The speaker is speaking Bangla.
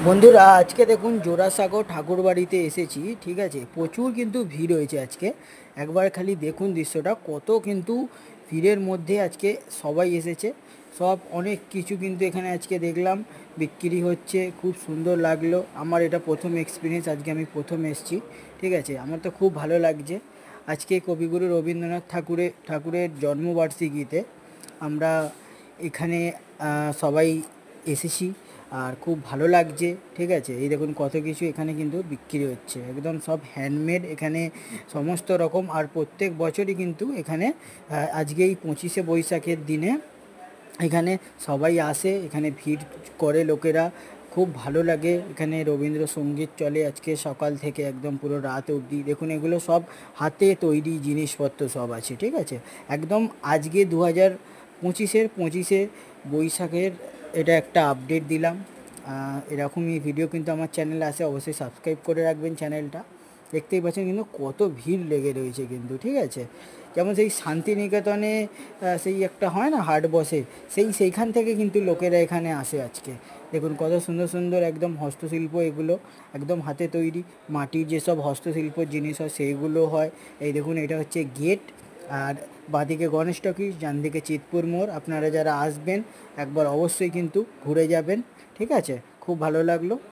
বন্ধুরা আজকে দেখুন জোড়াসাঁকো ঠাকুরবাড়িতে এসেছি, ঠিক আছে। প্রচুর কিন্তু ভিড় হয়েছে আজকে। একবার খালি দেখুন দৃশ্যটা, কত কিন্তু ভিড়ের মধ্যে আজকে সবাই এসেছে। সব অনেক কিছু কিন্তু এখানে আজকে দেখলাম বিক্রি হচ্ছে, খুব সুন্দর লাগলো। আমার এটা প্রথম এক্সপিরিয়েন্স, আজকে আমি প্রথম এসেছি, ঠিক আছে। আমার তো খুব ভালো লাগছে। আজকে কবিগুরু রবীন্দ্রনাথ ঠাকুরের জন্মবার্ষিকীতে আমরা এখানে সবাই এসেছি, আর খুব ভালো লাগছে, ঠিক আছে। এই দেখুন কত কিছু এখানে কিন্তু বিক্রি হচ্ছে, একদম সব হ্যান্ডমেড এখানে সমস্ত রকম। আর প্রত্যেক বছরই কিন্তু এখানে আজকে এই 25শে বৈশাখের দিনে এখানে সবাই আসে, এখানে ভিড় করে লোকেরা। খুব ভালো লাগে, এখানে রবীন্দ্রসঙ্গীত চলে আজকে সকাল থেকে একদম পুরো রাত অবধি। দেখুন এগুলো সব হাতে তৈরি জিনিসপত্র সব আছে, ঠিক আছে। একদম আজকে 25শে বৈশাখের এটা একটা আপডেট দিলাম। এরকমই ভিডিও কিন্তু আমার চ্যানেলে আসে, অবশ্যই সাবস্ক্রাইব করে রাখবেন চ্যানেলটা। দেখতেই পাচ্ছেন কিন্তু কত ভিড় লেগে রয়েছে কিন্তু, ঠিক আছে। যেমন সেই শান্তিনিকেতনে সেই একটা হয় না হাট বসে, সেইখান থেকে কিন্তু লোকেরা এখানে আসে আজকে। দেখুন কত সুন্দর সুন্দর একদম হস্তশিল্প, এগুলো একদম হাতে তৈরি মাটির যেসব হস্তশিল্পর জিনিস হয় সেইগুলো হয়। এই দেখুন এটা হচ্ছে গেট, আর বাঁদিকে গণেশ টকিজ, ডান দিকে চিতপুর মোড়। আপনারা যারা আসবেন একবার অবশ্যই কিন্তু ঘুরে যাবেন, ঠিক আছে। খুব ভালো লাগলো।